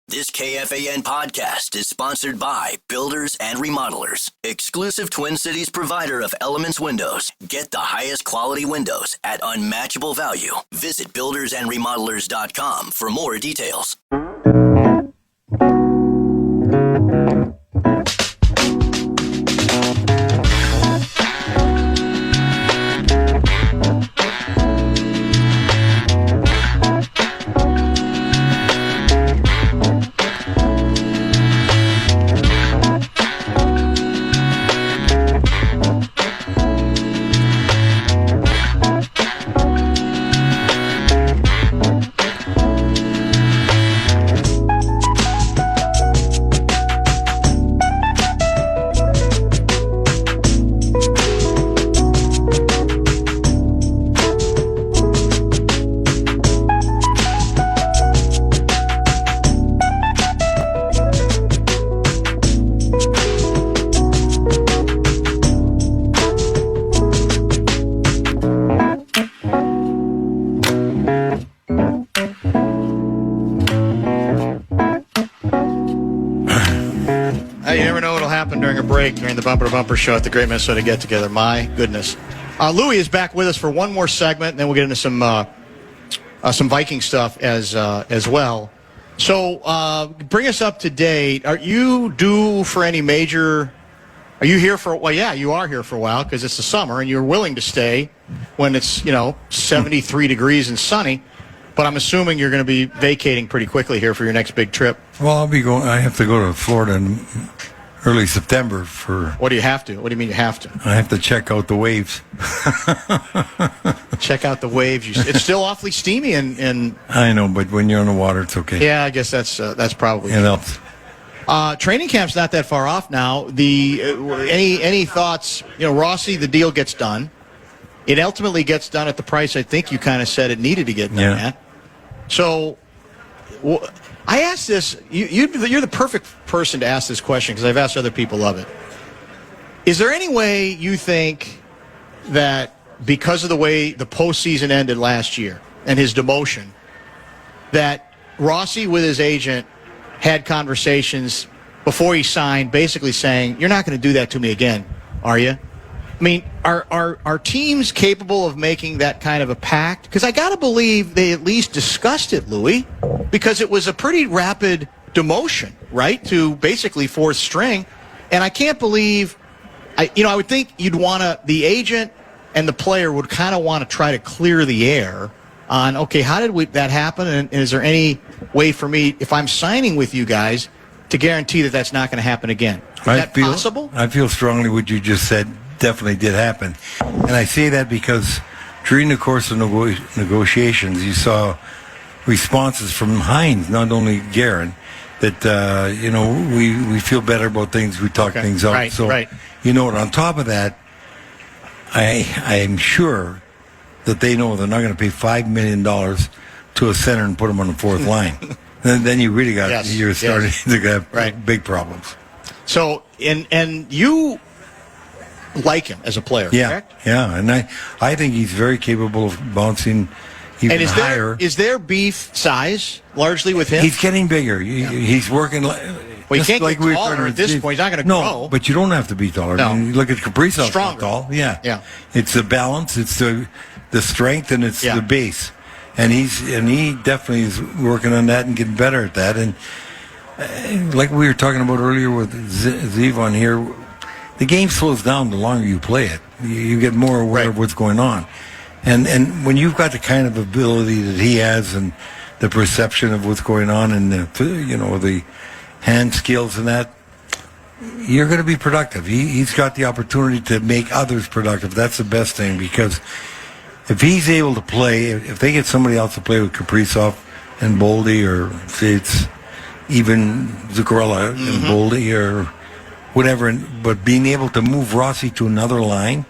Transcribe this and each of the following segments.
This KFAN podcast is sponsored by Builders and Remodelers, exclusive Twin Cities provider of Elements Windows. Get the highest quality windows at unmatchable value. Visit buildersandremodelers.com for more details. During the Bumper to Bumper show at the Great Minnesota Get Together. My goodness. Louie is back with us for one more segment, and then we'll get into some Viking stuff as well. So bring us up to date. Are you due for any major... Are you here for... Well, yeah, you are here for a while because it's the summer, and you're willing to stay when it's, 73 degrees and sunny. But I'm assuming you're going to be vacating pretty quickly here for your next big trip. Well, I'll be going... I have to go to Florida in early September for... What do you have to? What do you mean you have to? I have to check out the waves. Check out the waves. It's still awfully steamy and... I know, but when you're on the water, it's okay. Yeah, I guess that's probably... It helps. Training camp's not that far off now. Any thoughts? Rossi, the deal gets done. It ultimately gets done at the price I think you kind of said it needed to get done at. So... I asked this, you're the perfect person to ask this question because I've asked other people of it. Is there any way you think that because of the way the postseason ended last year and his demotion, that Rossi with his agent had conversations before he signed basically saying, you're not going to do that to me again, are you? I mean, are teams capable of making that kind of a pact? Because I got to believe they at least discussed it, Louie, because it was a pretty rapid demotion, right, to basically fourth string. And I can't believe, I would think the agent and the player would kind of want to try to clear the air on, okay, how did that happen? And is there any way for me, if I'm signing with you guys, to guarantee that that's not going to happen again? Is that possible? I feel strongly what you just said definitely did happen. And I say that because during the course of negotiations, you saw responses from Hines, not only Guerin, that, we feel better about things, we talk things out. Right, so, right. On top of that, I am sure that they know they're not going to pay $5 million to a center and put him on the fourth line. Then you really got, you're starting to have big problems. So, and you... like him as a player, correct? Yeah, and I think he's very capable of bouncing even higher. Is there beef size largely with him? He's getting bigger. He's working. Well, he can't get taller at this point. He's not going to grow. No, but you don't have to be taller. No. I mean, you look at Kaprizov's stronger. Tall. Yeah. It's the balance. It's the strength, and it's the base. And he definitely is working on that and getting better at that. And like we were talking about earlier with Zeev on here. The game slows down the longer you play it. You get more aware of what's going on. And when you've got the kind of ability that he has and the perception of what's going on and the hand skills and that, you're going to be productive. He's got the opportunity to make others productive. That's the best thing because if he's able to play, if they get somebody else to play with Kaprizov and Boldy or say it's even Zuccarello and Boldy or whatever, but being able to move Rossi to another line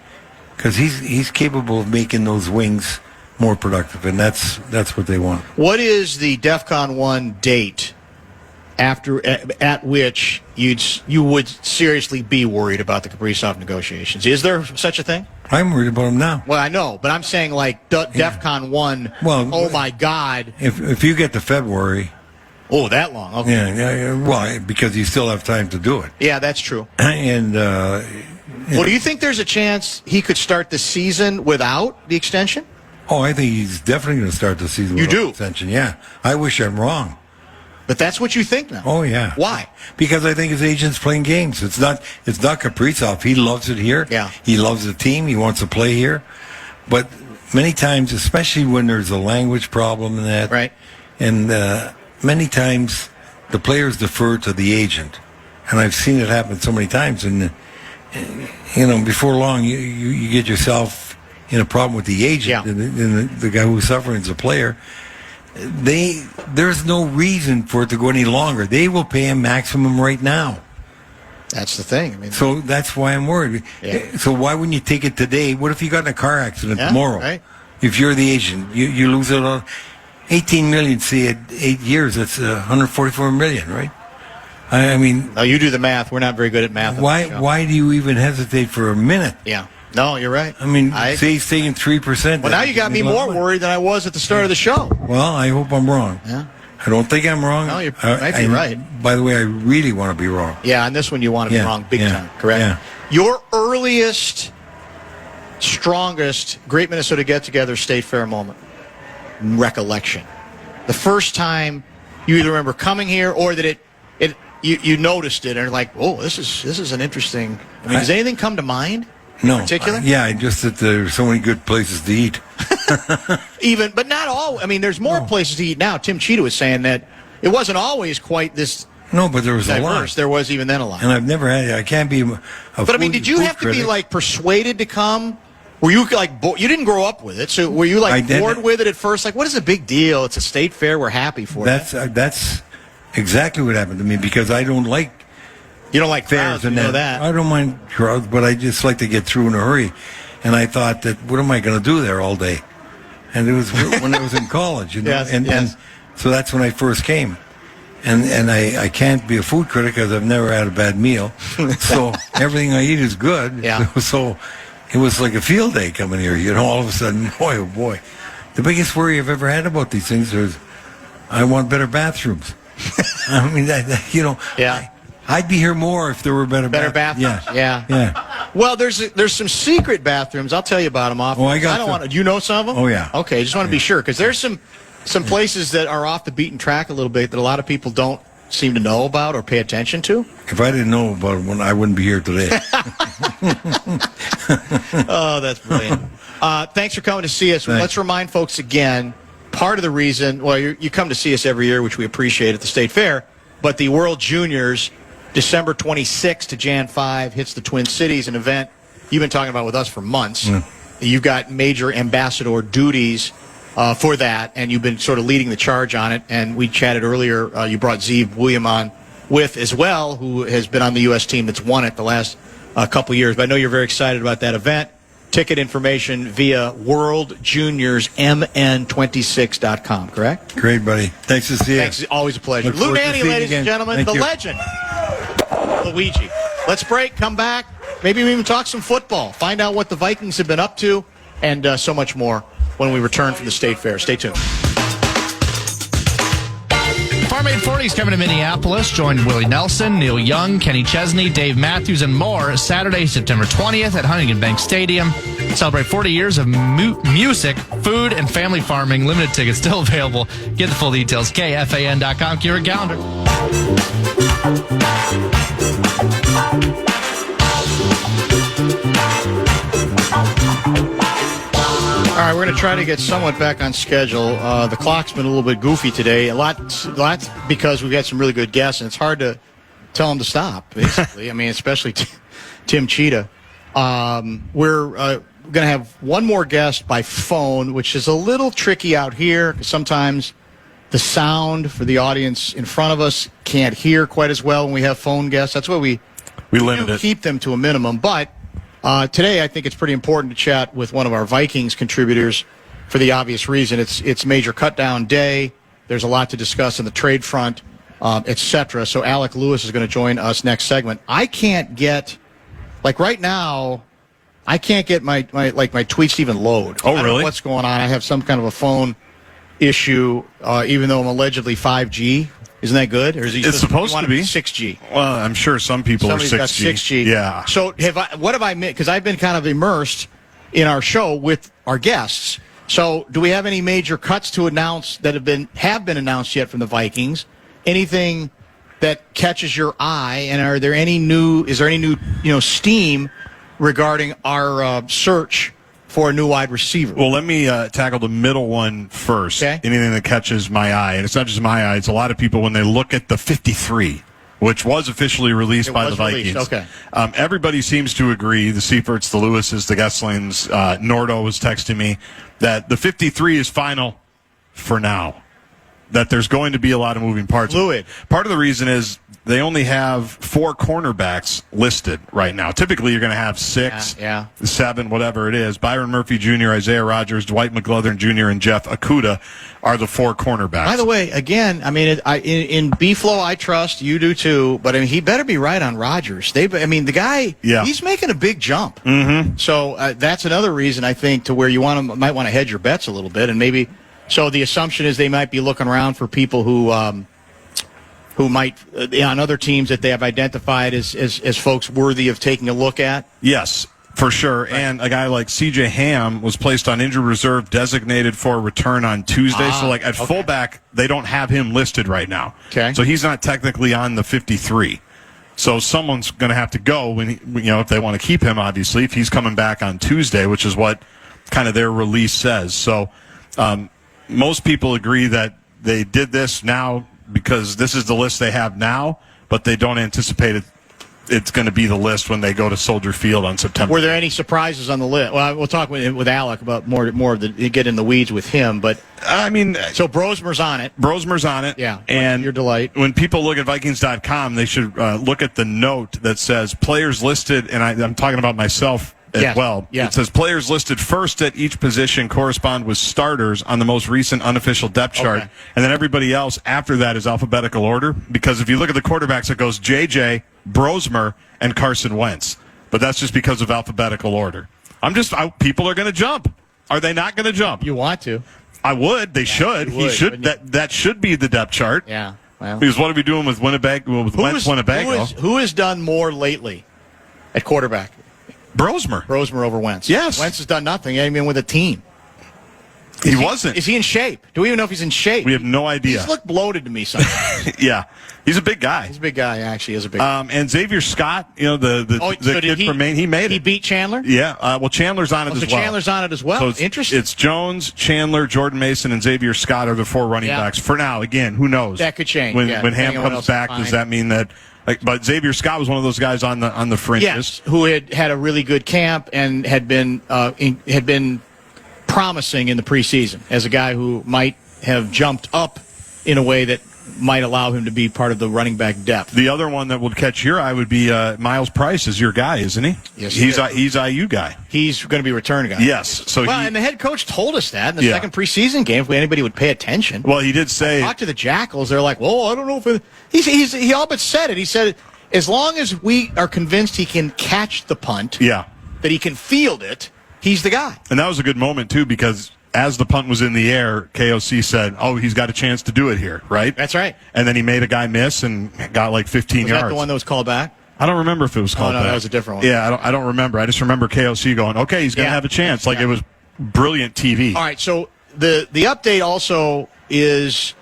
because he's capable of making those wings more productive, and that's what they want. What is the DEFCON 1 date at which you would seriously be worried about the Kaprizov negotiations? Is there such a thing? I'm worried about him now. Well, I know, but I'm saying like DEFCON 1. Well, oh my God! If you get to February, Oh, that long? Okay. Yeah. Well, because you still have time to do it. Yeah, that's true. And well, do you think there's a chance he could start the season without the extension? Oh, I think he's definitely going to start the season without the extension. Yeah. I wish I'm wrong. But that's what you think now. Oh, yeah. Why? Because I think his agent's playing games. It's not Kaprizov. He loves it here. Yeah. He loves the team. He wants to play here. But many times, especially when there's a language problem and that, right? And many times the players defer to the agent. And I've seen it happen so many times. And, before long, you get yourself in a problem with the agent and the guy who's suffering is a player. There's no reason for it to go any longer. They will pay him maximum right now. That's the thing. So that's why I'm worried. Yeah. So why wouldn't you take it today? What if you got in a car accident tomorrow? Right. If you're the agent, you lose it on $18 million. See, at 8 years, that's $144 million, right? I mean, no, you do the math. We're not very good at math. Why do you even hesitate for a minute? Yeah. No, you're right. I mean, say he's taking 3%. Well, now you got me more worried than I was at the start of the show. Well, I hope I'm wrong. Yeah. I don't think I'm wrong. No, you might be right. By the way, I really want to be wrong. Yeah, on this one you want to be wrong big time, correct? Yeah. Your earliest, strongest Great Minnesota Get-Together State Fair moment, recollection. The first time you either remember coming here or that you noticed it and like, oh, this is an interesting. I mean, does anything come to mind? No. In particular? Just that there's so many good places to eat. But not all. I mean, there's more places to eat now. Tim Cheetah was saying that it wasn't always quite this. No, but there was diverse. a lot. There was even then a lot. And I've never had it. I can't be But I mean, did you have to be like persuaded to come? Were you like you didn't grow up with it? So were you like bored with it at first? Like, what is a big deal? It's a state fair. We're happy for it. That's exactly what happened to me because I don't like. You don't like fairs and that. I don't mind crowds, but I just like to get through in a hurry. And I thought that, what am I going to do there all day? And it was when I was in college, and so that's when I first came. And I can't be a food critic because I've never had a bad meal. So everything I eat is good. Yeah. So it was like a field day coming here. All of a sudden, boy, oh boy. The biggest worry I've ever had about these things is I want better bathrooms. I mean, Yeah. I'd be here more if there were better bathrooms. Yeah. Well, there's some secret bathrooms. I'll tell you about them off. Oh, I don't want. Do you know some of them? Oh yeah. Okay, just want to be sure because there's some places that are off the beaten track a little bit that a lot of people don't seem to know about or pay attention to. If I didn't know about one, I wouldn't be here today. Oh, that's brilliant. Thanks for coming to see us. Thanks. Let's remind folks again. Part of the reason, you come to see us every year, which we appreciate at the State Fair, but the World Juniors. December 26th to Jan 5 hits the Twin Cities, an event you've been talking about with us for months. You've got major ambassador duties for that, and you've been sort of leading the charge on it. And we chatted earlier. You brought Zeev William on with as well, who has been on the U.S. team that's won it the last couple years. But I know you're very excited about that event. Ticket information via worldjuniorsmn26.com, correct? Great, buddy. Thanks to see you. Thanks. Always a pleasure. Lou Nanne, ladies and gentlemen, the legend, Luigi. Let's break, come back, maybe we even talk some football, find out what the Vikings have been up to, and so much more when we return from the State Fair. Stay tuned. Farm Aid 40 is coming to Minneapolis. Join Willie Nelson, Neil Young, Kenny Chesney, Dave Matthews, and more Saturday, September 20th at Huntington Bank Stadium. Celebrate 40 years of music, food, and family farming. Limited tickets still available. Get the full details. KFAN.com. Keyword calendar. All right, we're going to try to get somewhat back on schedule. The clock's been a little bit goofy today. A lot because we've got some really good guests, and it's hard to tell them to stop, basically. I mean, especially Tim Cheetah. We're going to have one more guest by phone, which is a little tricky out here. Sometimes the sound for the audience in front of us can't hear quite as well when we have phone guests. That's why we limit it. Keep them to a minimum, but today, I think it's pretty important to chat with one of our Vikings contributors for the obvious reason. It's major cutdown day. There's a lot to discuss on the trade front, etc. So Alec Lewis is going to join us next segment. I can't get, like right now, I can't get my tweets to even load. Oh, I don't know what's going on. I have some kind of a phone issue, even though I'm allegedly 5G. Isn't that good? Or is he It's supposed to be 6G? Well, I'm sure some people Somebody's are 6G. got 6G. Yeah. So what have I missed? Because I've been kind of immersed in our show with our guests. So do we have any major cuts to announce that have been announced yet from the Vikings? Anything that catches your eye? And is there any new steam regarding our search for a new wide receiver? Well, let me tackle the middle one first. Okay. Anything that catches my eye, and it's not just my eye, it's a lot of people when they look at the 53, which was officially released by the Vikings. Okay. Everybody seems to agree, the Seiferts, the Lewises, the Gesslings, Nordo was texting me, that the 53 is final for now. That there's going to be a lot of moving parts. Fluid. Part of the reason is they only have 4 cornerbacks listed right now. Typically, you're going to have 6, 7, whatever it is. Byron Murphy Jr., Isaiah Rodgers, Dwight McGlothern Jr., and Jeff Okudah are the 4 cornerbacks. By the way, again, I mean, in B-Flow, I trust, you do too, but I mean, he better be right on Rodgers. The guy, he's making a big jump. Mm-hmm. So that's another reason, I think, to where you might want to hedge your bets a little bit, and maybe. So the assumption is they might be looking around for people who might on other teams that they have identified as folks worthy of taking a look at. Yes, for sure. Right. And a guy like C.J. Ham was placed on injured reserve, designated for return on Tuesday. So at fullback, they don't have him listed right now. Okay. So he's not technically on the 53. So someone's going to have to go if they want to keep him. Obviously, if he's coming back on Tuesday, which is what kind of their release says. So. Most people agree that they did this now because this is the list they have now, but they don't anticipate it's going to be the list when they go to Soldier Field on September. Were there any surprises on the list? Well, we'll talk with Alec about more of the get in the weeds with him. But I mean, so Brosmer's on it. Brosmer's on it. Yeah, and your delight. When people look at Vikings.com, they should look at the note that says players listed, and I'm talking about myself. It says players listed first at each position correspond with starters on the most recent unofficial depth chart. Okay. And then everybody else after that is alphabetical order. Because if you look at the quarterbacks, it goes JJ, Brosmer, and Carson Wentz. But that's just because of alphabetical order. People are going to jump. Are they not going to jump? You want to. I would. They should. He should. That should be the depth chart. Yeah. Well. Because what are we doing with Winnebago? With Wentz, Winnebago? Who has done more lately at quarterback? Brosmer over Wentz. Yes. Wentz has done nothing. He hasn't been with a team. He wasn't. Is he in shape? Do we even know if he's in shape? We have no idea. He's looked bloated to me sometimes. Yeah. He's a big guy. He's a big guy, actually. Is a big guy. And Xavier Scott, the kid from Maine, he made it. He beat Chandler? Yeah. Chandler's on it as well. Chandler's on it as well. So interesting. It's Jones, Chandler, Jordan Mason, and Xavier Scott are the 4 running backs. For now, again, who knows? That could change. When Ham comes back, does that mean that... but Xavier Scott was one of those guys on the fringes. Yes, who had a really good camp and had been promising in the preseason as a guy who might have jumped up in a way that might allow him to be part of the running back depth. The other one that would catch your eye would be Miles Price is your guy, isn't he? Yes, he's IU guy. He's going to be a return guy. Yes. And the head coach told us that in the second preseason game if anybody would pay attention. Well, he did say... Talk to the Jackals. They're like, well, I don't know if... He all but said it. He said, as long as we are convinced he can catch the punt, that he can field it, he's the guy. And that was a good moment, too, because... as the punt was in the air, KOC said, he's got a chance to do it here, right? That's right. And then he made a guy miss and got like 15 yards. Was that the one that was called back? I don't remember if it was called back. That was a different one. Yeah, I don't remember. I just remember KOC going, okay, he's going to have a chance. Like it was brilliant TV. All right, so the update also is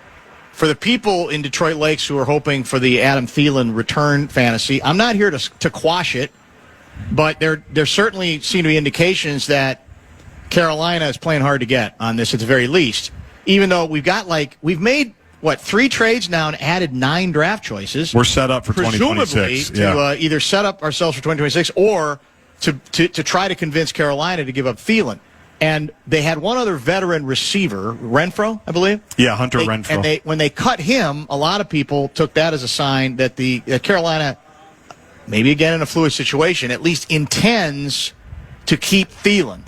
for the people in Detroit Lakes who are hoping for the Adam Thielen return fantasy. I'm not here to quash it, but there certainly seem to be indications that Carolina is playing hard to get on this at the very least, even though we've made 3 trades now and added 9 draft choices. We're set up for presumably 2026. to either set up ourselves for 2026 or to try to convince Carolina to give up Thielen. And they had one other veteran receiver, Renfro, I believe. Yeah, Hunter Renfro. And when they cut him, a lot of people took that as a sign that that Carolina, maybe again in a fluid situation, at least intends to keep Thielen.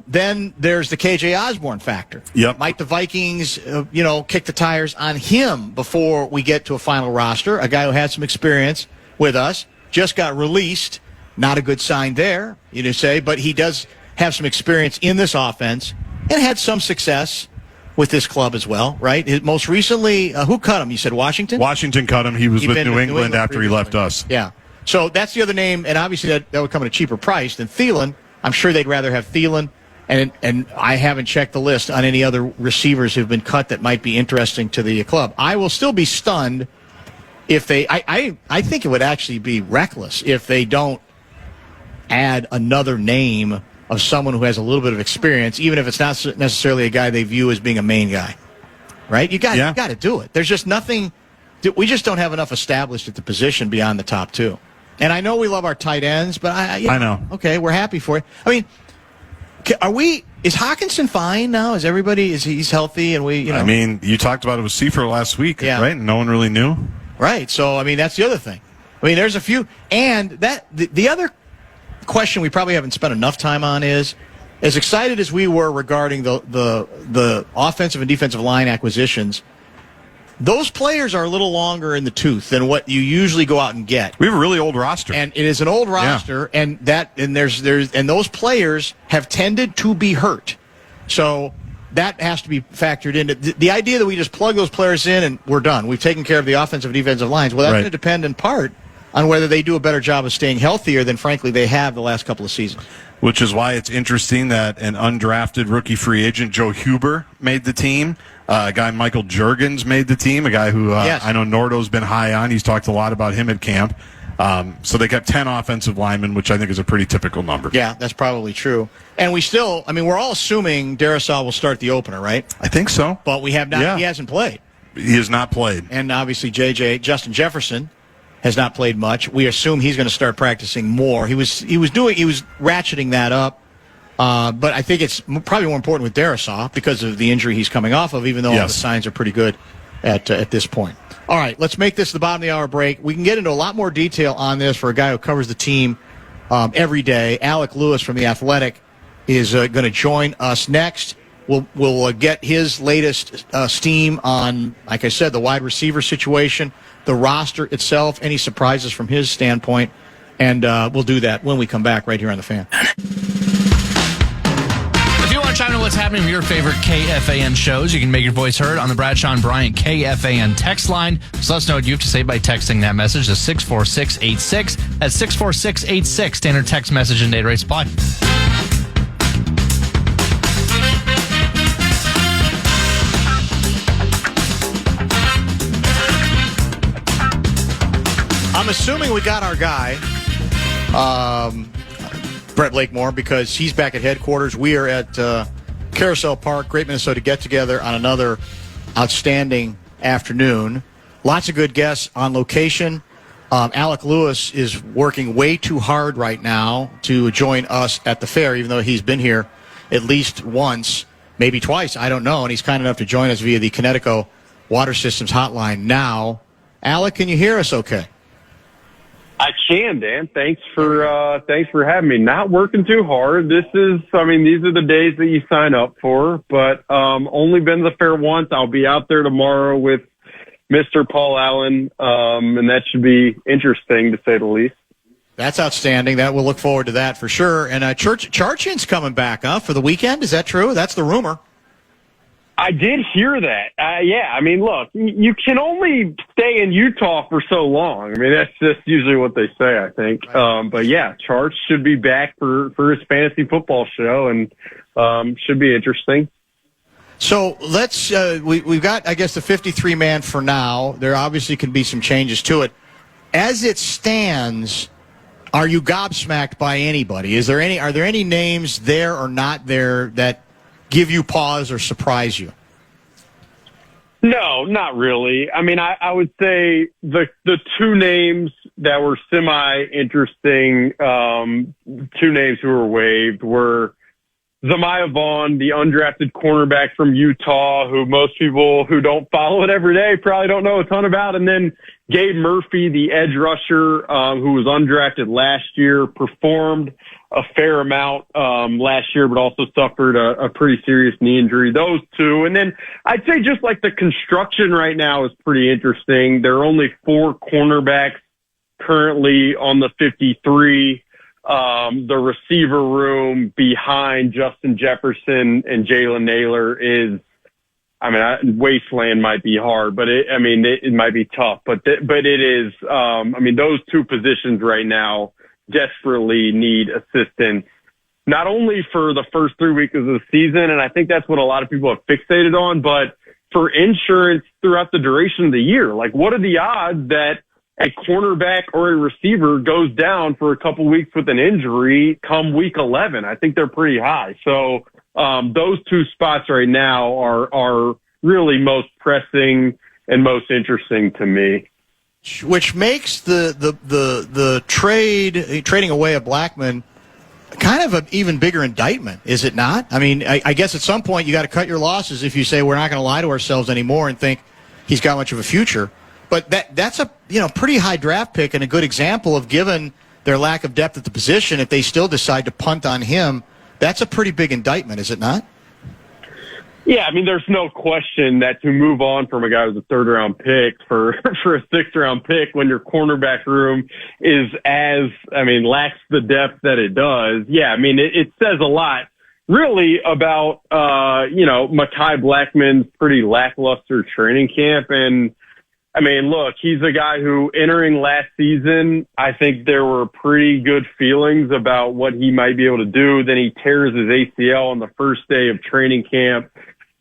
Then there's the KJ Osborne factor. Yep. Might the Vikings, kick the tires on him before we get to a final roster? A guy who had some experience with us, just got released. Not a good sign there, but he does have some experience in this offense and had some success with this club as well, right? Most recently, who cut him? You said Washington? Washington cut him. He was with New England after he left us. Yeah. So that's the other name, and obviously that would come at a cheaper price than Thielen. I'm sure they'd rather have Thielen, and I haven't checked the list on any other receivers who've been cut that might be interesting to the club. I will still be stunned if they – I think it would actually be reckless if they don't add another name of someone who has a little bit of experience, even if it's not necessarily a guy they view as being a main guy, right? You got to do it. There's just nothing. We just don't have enough established at the position beyond the top two. And I know we love our tight ends, but I know. Okay, we're happy for you. I mean, is Hawkinson fine now? Is everybody? He's healthy? And we, I mean, you talked about it with Seifert last week, right? And no one really knew, right? So I mean, that's the other thing. I mean, there's a few, and that the other question we probably haven't spent enough time on is, as excited as we were regarding the offensive and defensive line acquisitions, those players are a little longer in the tooth than what you usually go out and get. We have a really old roster, and it is an old roster, and those players have tended to be hurt, so that has to be factored in. The idea that we just plug those players in and we're done, we've taken care of the offensive and defensive lines. Well, that's going to depend in part on whether they do a better job of staying healthier than, frankly, they have the last couple of seasons. Which is why it's interesting that an undrafted rookie free agent, Joe Huber, made the team. A guy, Michael Juergens, made the team, a guy who I know Nordo's been high on. He's talked a lot about him at camp. So they got 10 offensive linemen, which I think is a pretty typical number. Yeah, that's probably true. And we're all assuming Darrisaw will start the opener, right? I think so. But we have not. He hasn't played. He has not played. And obviously Justin Jefferson has not played much. We assume he's going to start practicing more. He was ratcheting that up. But I think it's probably more important with Darrisaw because of the injury he's coming off of, even though all the signs are pretty good at this point. All right, let's make this the bottom of the hour break. We can get into a lot more detail on this for a guy who covers the team every day. Alec Lewis from The Athletic is going to join us next. We'll get his latest steam on, like I said, the wide receiver situation, the roster itself, any surprises from his standpoint, and we'll do that when we come back right here on The Fan. If you want to chime in what's happening with your favorite KFAN shows, you can make your voice heard on the Bradshaw and Bryant KFAN text line. So let us know what you have to say by texting that message to 64686. That's 64686. Standard text message and data rate supply. I'm assuming we got our guy, Brett Lakemore, because he's back at headquarters. We are at Carousel Park, Great Minnesota get-together on another outstanding afternoon. Lots of good guests on location. Alec Lewis is working way too hard right now to join us at the fair, even though he's been here at least once, maybe twice, I don't know, and he's kind enough to join us via the Connecticut Water Systems hotline now. Alec, can you hear us okay? I can, Dan. Thanks for having me. Not working too hard. These are the days that you sign up for, but only been to the fair once. I'll be out there tomorrow with Mr. Paul Allen, and that should be interesting, to say the least. That's outstanding. We'll look forward to that for sure. And Charchin's coming back, for the weekend. Is that true? That's the rumor. I did hear that. Look, you can only stay in Utah for so long. That's just usually what they say, I think. But yeah, Charch should be back for his fantasy football show, and should be interesting. So let's we've got, I guess, the 53-man for now. There obviously can be some changes to it. As it stands, are you gobsmacked by anybody? Are there any names there or not there that give you pause or surprise you? No, not really. I would say the two names that were semi-interesting, two names who were waived were Zamiah Vaughn, the undrafted cornerback from Utah, who most people who don't follow it every day probably don't know a ton about, and then Gabe Murphy, the edge rusher, who was undrafted last year, performed a fair amount last year, but also suffered a pretty serious knee injury. Those two. And then I'd say just like the construction right now is pretty interesting. There are only 4 cornerbacks currently on the 53. The receiver room behind Justin Jefferson and Jalen Naylor is I mean, wasteland might be hard, but it might be tough, but it is, those two positions right now desperately need assistance, not only for the first 3 weeks of the season, and I think that's what a lot of people have fixated on, but for insurance throughout the duration of the year. Like, what are the odds that a cornerback or a receiver goes down for a couple weeks with an injury come week 11? I think they're pretty high. So, those two spots right now are really most pressing and most interesting to me. Which makes the trading away of Blackman kind of an even bigger indictment, is it not? I mean, I guess at some point you got to cut your losses if you say we're not going to lie to ourselves anymore and think he's got much of a future. But that's a pretty high draft pick and a good example of, given their lack of depth at the position, if they still decide to punt on him. That's a pretty big indictment, is it not? Yeah, I mean, there's no question that to move on from a guy who's a third-round pick for a sixth-round pick when your cornerback room lacks the depth that it does. Yeah, I mean, it says a lot, really, about, Mekhi Blackman's pretty lackluster training camp. And, I mean, look, he's a guy who, entering last season, I think there were pretty good feelings about what he might be able to do. Then he tears his ACL on the first day of training camp.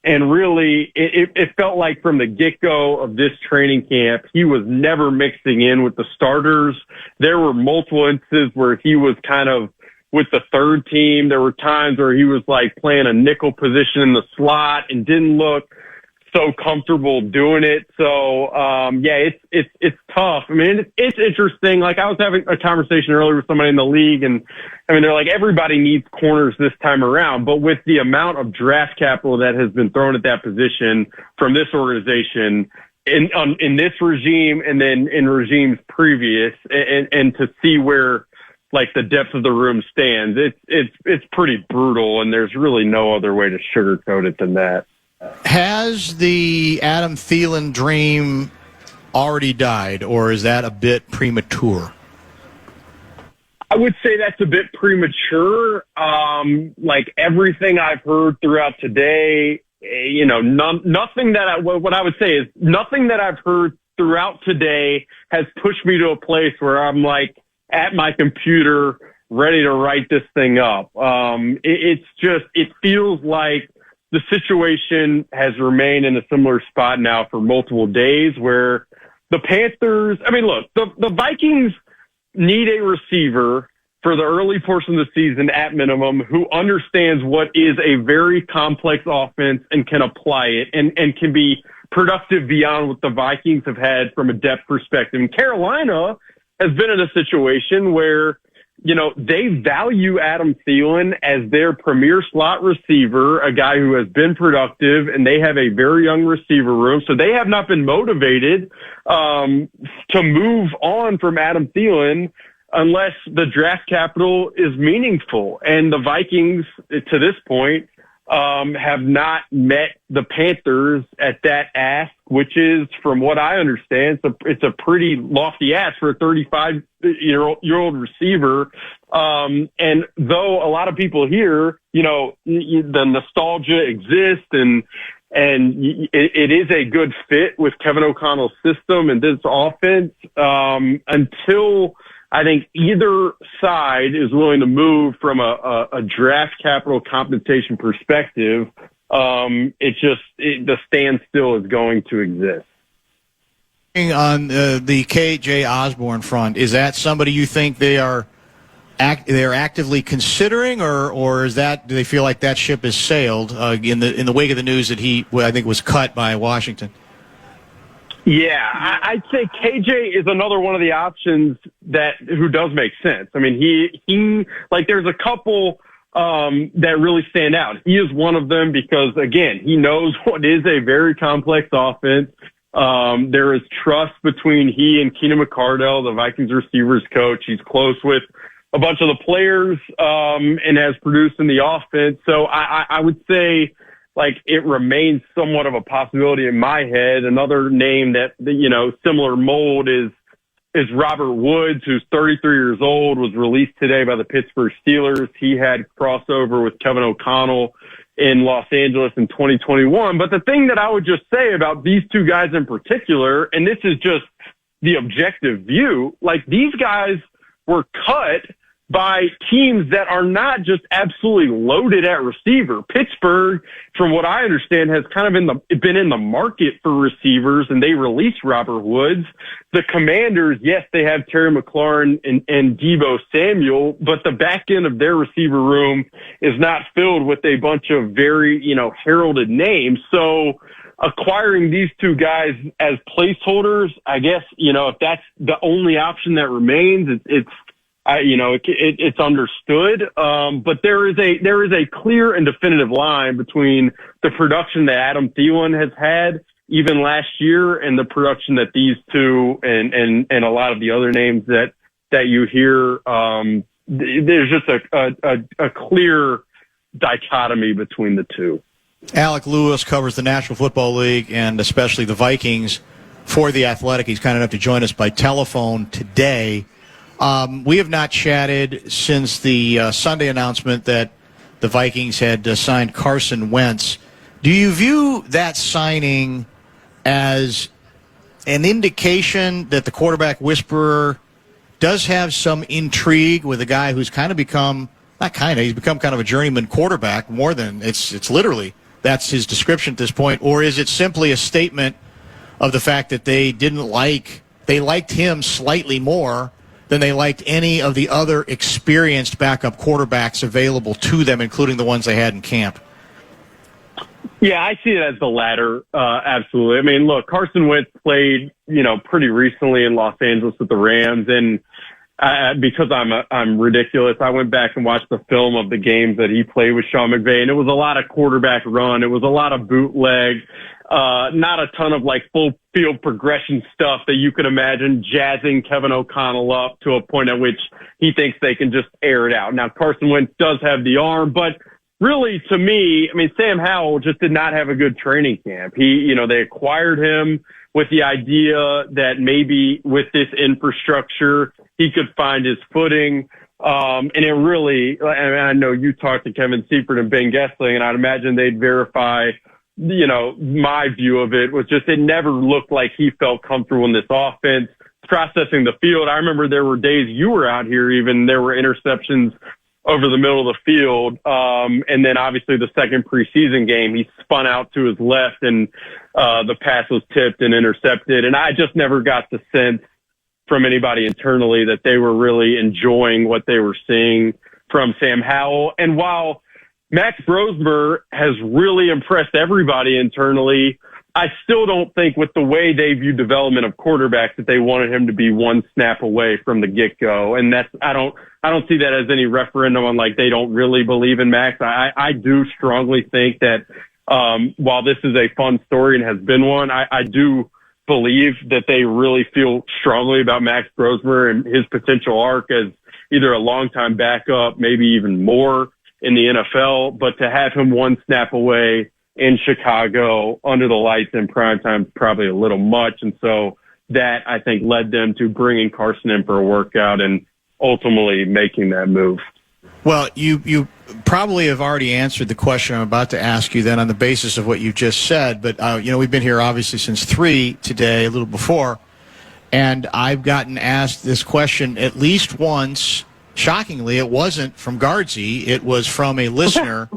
And really, it felt like from the get-go of this training camp, he was never mixing in with the starters. There were multiple instances where he was kind of with the third team. There were times where he was like playing a nickel position in the slot and didn't look so comfortable doing it. So, it's tough. I mean, it's interesting. Like, I was having a conversation earlier with somebody in the league, and I mean, they're like, everybody needs corners this time around, but with the amount of draft capital that has been thrown at that position from this organization in this regime and then in regimes previous, and to see where, like, the depth of the room stands, it's pretty brutal, and there's really no other way to sugarcoat it than that. Has the Adam Thielen dream already died, or is that a bit premature? I would say that's a bit premature. Like everything I've heard throughout today, nothing that what I would say is nothing that I've heard throughout today has pushed me to a place where I'm like at my computer ready to write this thing up. It feels like the situation has remained in a similar spot now for multiple days, where the Panthers, I mean, look, the Vikings need a receiver for the early portion of the season at minimum who understands what is a very complex offense and can apply it and can be productive beyond what the Vikings have had from a depth perspective. And Carolina has been in a situation where, they value Adam Thielen as their premier slot receiver, a guy who has been productive, and they have a very young receiver room. So they have not been motivated to move on from Adam Thielen unless the draft capital is meaningful. And the Vikings, to this point, have not met the Panthers at that ask, which is, from what I understand, it's a pretty lofty ask for a 35-year-old receiver. And though a lot of people here, the nostalgia exists and it is a good fit with Kevin O'Connell's system and this offense, until I think either side is willing to move from a draft capital compensation perspective, the standstill is going to exist. On the KJ Osborne front, is that somebody you think they're actively considering, or is that, do they feel like that ship has sailed in the wake of the news that he, I think, was cut by Washington? Yeah, I'd say KJ is another one of the options who does make sense. I mean, he there's a couple that really stand out. He is one of them because, again, he knows what is a very complex offense. There is trust between he and Keenan McCardell, the Vikings receivers coach. He's close with a bunch of the players and has produced in the offense. So I would say, it remains somewhat of a possibility in my head. Another name that, similar mold is Robert Woods, who's 33 years old, was released today by the Pittsburgh Steelers. He had crossover with Kevin O'Connell in Los Angeles in 2021. But the thing that I would just say about these two guys in particular, and this is just the objective view, like these guys were cut by teams that are not just absolutely loaded at receiver. Pittsburgh, from what I understand, has kind of been in the market for receivers, and they released Robert Woods. The Commanders, yes, they have Terry McLaurin and Deebo Samuel, but the back end of their receiver room is not filled with a bunch of very, heralded names. So acquiring these two guys as placeholders, I guess, if that's the only option that remains, it's understood. But there is a clear and definitive line between the production that Adam Thielen has had even last year and the production that these two and a lot of the other names that you hear. There's just a clear dichotomy between the two. Alec Lewis covers the National Football League and especially the Vikings for The Athletic. He's kind enough to join us by telephone today. We have not chatted since the Sunday announcement that the Vikings had signed Carson Wentz. Do you view that signing as an indication that the quarterback whisperer does have some intrigue with a guy who's he's become kind of a journeyman quarterback more than it's literally that's his description at this point? Or is it simply a statement of the fact that they liked him slightly more than they liked any of the other experienced backup quarterbacks available to them, including the ones they had in camp? Yeah, I see it as the latter. Absolutely. I mean, look, Carson Wentz played, pretty recently in Los Angeles with the Rams, and because I'm ridiculous, I went back and watched the film of the games that he played with Sean McVay, and it was a lot of quarterback run. It was a lot of bootleg, not a ton of full field progression stuff that you could imagine jazzing Kevin O'Connell up to a point at which he thinks they can just air it out. Now, Carson Wentz does have the arm, but really, to me, Sam Howell just did not have a good training camp. They acquired him with the idea that maybe with this infrastructure, he could find his footing. And it really, I know you talked to Kevin Seifert and Ben Gessling, and I'd imagine they'd verify, my view of it was just it never looked like he felt comfortable in this offense, processing the field. I remember there were days you were out here even, there were interceptions over the middle of the field. And then obviously the second preseason game, he spun out to his left and the pass was tipped and intercepted. And I just never got the sense from anybody internally that they were really enjoying what they were seeing from Sam Howell. And while Max Brosmer has really impressed everybody internally, I still don't think with the way they view development of quarterbacks that they wanted him to be one snap away from the get-go. And I don't see that as any referendum on they don't really believe in Max. I do strongly think that while this is a fun story and has been one, I do believe that they really feel strongly about Max Brosmer and his potential arc as either a longtime backup, maybe even more in the NFL. But to have him one snap away in Chicago under the lights in prime time is probably a little much. And so that, I think, led them to bringing Carson in for a workout and ultimately making that move. Well, you probably have already answered the question I'm about to ask you then on the basis of what you just said. But, we've been here obviously since 3 today, a little before, and I've gotten asked this question at least once. Shockingly, it wasn't from Guardsy. It was from a listener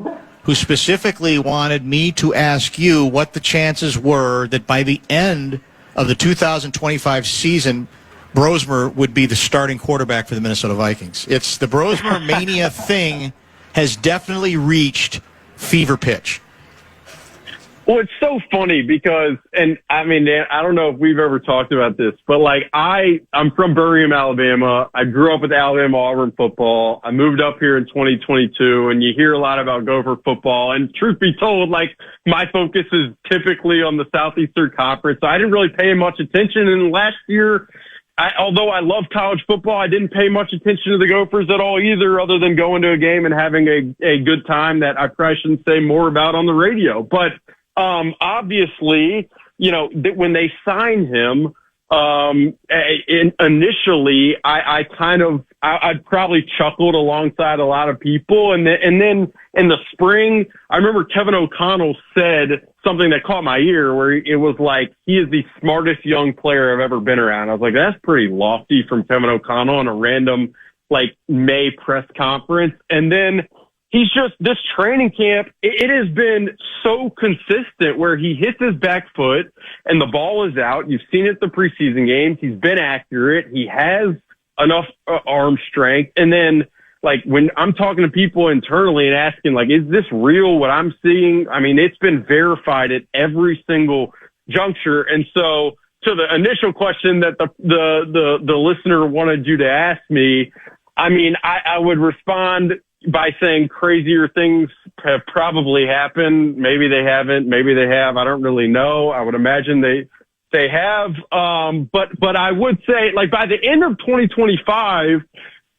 who specifically wanted me to ask you what the chances were that by the end of the 2025 season, Brosmer would be the starting quarterback for the Minnesota Vikings. It's the Brosmer mania thing has definitely reached fever pitch. Well, it's so funny because, and Dan, I don't know if we've ever talked about this, but I'm from Birmingham, Alabama. I grew up with Alabama-Auburn football. I moved up here in 2022, and you hear a lot about Gopher football. And truth be told, my focus is typically on the Southeastern Conference. So I didn't really pay much attention. And last year, although I love college football, I didn't pay much attention to the Gophers at all either, other than going to a game and having a good time that I probably shouldn't say more about on the radio. But obviously, when they signed him, Initially, I probably chuckled alongside a lot of people. And then in the spring, I remember Kevin O'Connell said something that caught my ear where it was like, he is the smartest young player I've ever been around. I was like, that's pretty lofty from Kevin O'Connell in a random, like, May press conference. And then he's just, this training camp, it has been so consistent where he hits his back foot and the ball is out. You've seen it the preseason games. He's been accurate. He has enough arm strength. And then, like, when I'm talking to people internally and asking, like, is this real what I'm seeing? I mean, it's been verified at every single juncture. And so to the initial question that the listener wanted you to ask me, I mean, I would respond by saying crazier things have probably happened. Maybe they haven't. Maybe they have. I don't really know. I would imagine they have. But I would say, like, by the end of 2025,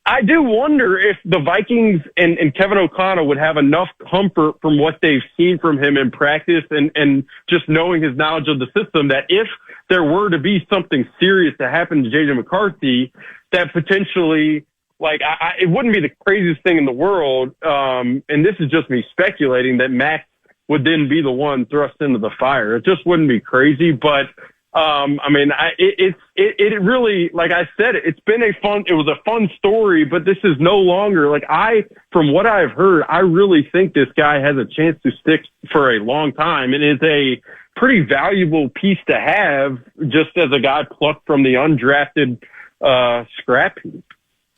I do wonder if the Vikings and Kevin O'Connell would have enough comfort from what they've seen from him in practice and just knowing his knowledge of the system that if there were to be something serious to happen to J.J. McCarthy, that potentially, like, it wouldn't be the craziest thing in the world, and this is just me speculating, that Max would then be the one thrust into the fire. It just wouldn't be crazy, but I mean, it really, like I said, it was a fun story, but this is no longer, like, from what I've heard, I really think this guy has a chance to stick for a long time and is a pretty valuable piece to have just as a guy plucked from the undrafted scrap heap.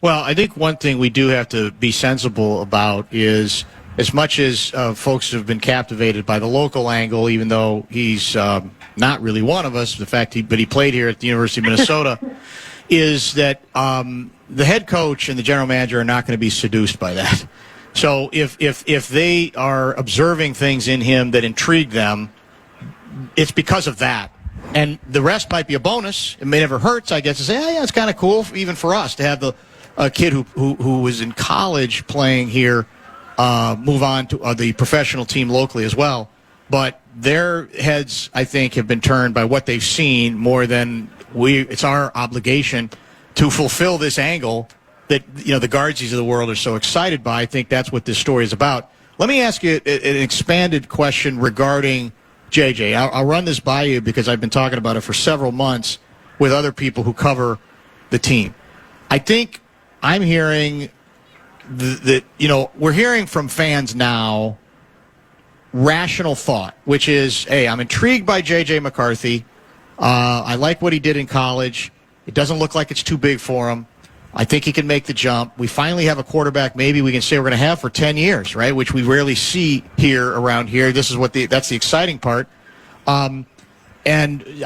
Well, I think one thing we do have to be sensible about is, as much as folks have been captivated by the local angle, even though he's not really one of us, but he played here at the University of Minnesota, is that the head coach and the general manager are not going to be seduced by that. So if they are observing things in him that intrigue them, it's because of that. And the rest might be a bonus. It may never hurts, I guess, to say, yeah, it's kind of cool, even for us, to have a kid who was in college playing here move on to the professional team locally as well. But their heads, I think, have been turned by what they've seen more than it's our obligation to fulfill this angle that, the Guardsies of the world are so excited by. I think that's what this story is about. Let me ask you an expanded question regarding JJ. I'll run this by you because I've been talking about it for several months with other people who cover the team. I think I'm hearing that, we're hearing from fans now rational thought, which is, hey, I'm intrigued by J.J. McCarthy. I like what he did in college. It doesn't look like it's too big for him. I think he can make the jump. We finally have a quarterback maybe we can say we're going to have for 10 years, right, which we rarely see here around here. This is that's the exciting part. And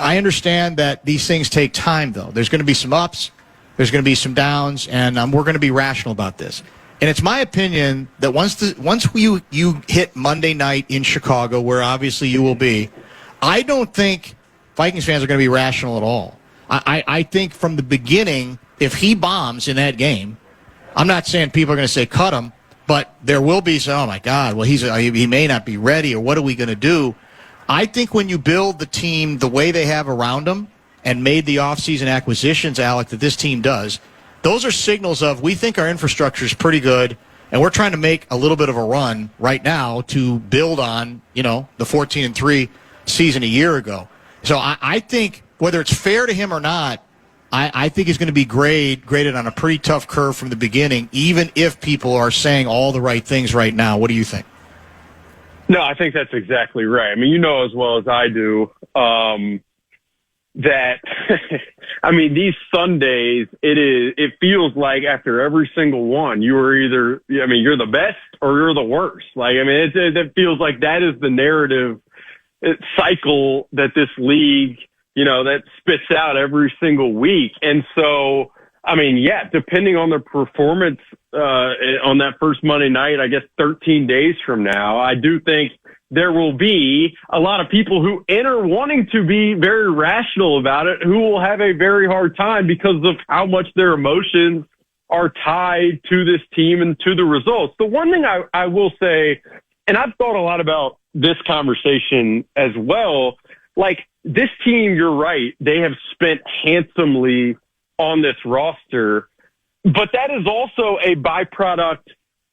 I understand that these things take time, though. There's going to be some ups. There's going to be some downs, and we're going to be rational about this. And it's my opinion that once you hit Monday night in Chicago, where obviously you will be, I don't think Vikings fans are going to be rational at all. I think from the beginning, if he bombs in that game, I'm not saying people are going to say cut him, but there will be some, oh my God, well he may not be ready, or what are we going to do? I think when you build the team the way they have around them and made the offseason acquisitions, Alec, that this team does, those are signals of, we think our infrastructure is pretty good, and we're trying to make a little bit of a run right now to build on, the 14-3 season a year ago. So I think whether it's fair to him or not, I think he's going to be graded on a pretty tough curve from the beginning, even if people are saying all the right things right now. What do you think? No, I think that's exactly right. I mean, you know as well as I do that, I mean, these Sundays, it feels like after every single one, you're the best or you're the worst. Like, I mean, it feels like that is the narrative cycle that this league, that spits out every single week. And so, I mean, yeah, depending on their performance on that first Monday night, I guess 13 days from now, I do think there will be a lot of people who enter wanting to be very rational about it, who will have a very hard time because of how much their emotions are tied to this team and to the results. The one thing I will say, and I've thought a lot about this conversation as well, like, this team, you're right, they have spent handsomely on this roster, but that is also a byproduct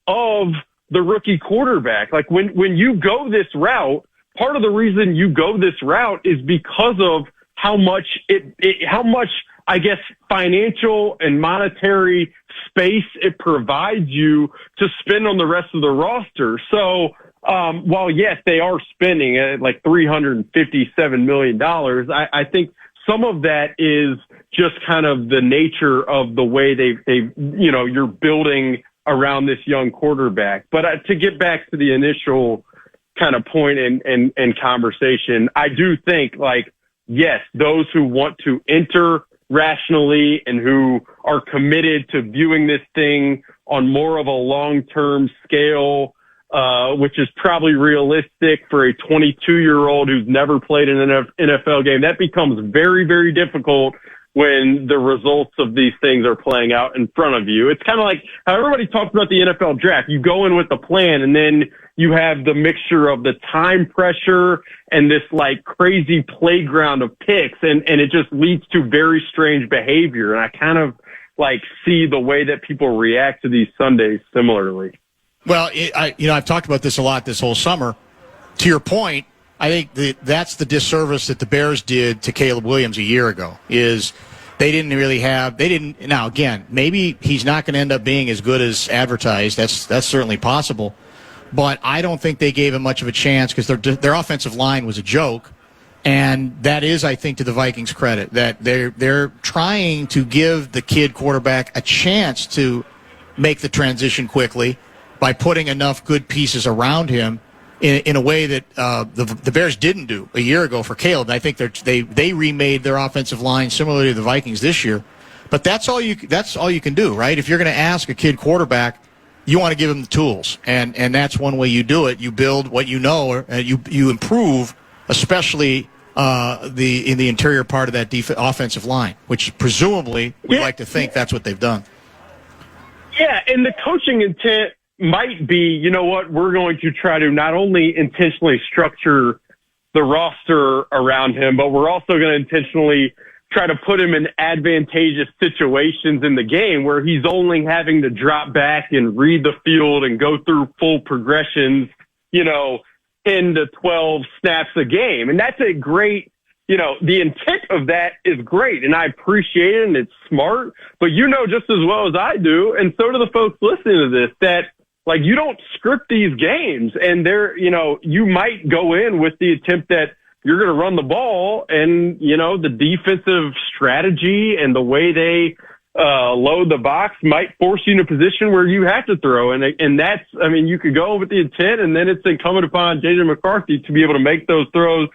of the rookie quarterback. Like when you go this route, part of the reason you go this route is because of how much I guess financial and monetary space it provides you to spend on the rest of the roster. So while yes, they are spending like $357 million, I think some of that is just kind of the nature of the way they you're building around this young quarterback. But to get back to the initial kind of point and conversation, I do think, like, yes, those who want to enter rationally and who are committed to viewing this thing on more of a long-term scale, which is probably realistic for a 22-year-old who's never played in an NFL game, that becomes very, very difficult when the results of these things are playing out in front of you. It's kind of like how everybody talks about the NFL draft. You go in with the plan, and then you have the mixture of the time pressure and this like crazy playground of picks, and it just leads to very strange behavior. And I kind of like see the way that people react to these Sundays similarly. Well, I've talked about this a lot this whole summer. To your point, I think that's the disservice that the Bears did to Caleb Williams a year ago. Is now again, maybe he's not going to end up being as good as advertised. That's certainly possible. But I don't think they gave him much of a chance because their offensive line was a joke. And that is, I think, to the Vikings' credit, that they're trying to give the kid quarterback a chance to make the transition quickly by putting enough good pieces around him in a way that the Bears didn't do a year ago for Caleb. I think they remade their offensive line similarly to the Vikings this year. But that's all you can do, right? If you're going to ask a kid quarterback, you want to give him the tools, and that's one way you do it. You build what you know, you improve, especially in the interior part of that offensive line, which presumably we'd like to think that's what they've done. Yeah, and the coaching intent might be, you know what, we're going to try to not only intentionally structure the roster around him, but we're also going to intentionally try to put him in advantageous situations in the game where he's only having to drop back and read the field and go through full progressions, 10 to 12 snaps a game. And that's a great, the intent of that is great, and I appreciate it, and it's smart, but just as well as I do, and so do the folks listening to this, that like you don't script these games, and you might go in with the attempt that you're going to run the ball, and, the defensive strategy and the way they load the box might force you in a position where you have to throw. And that's, you could go with the intent, and then it's incumbent upon J.J. McCarthy to be able to make those throws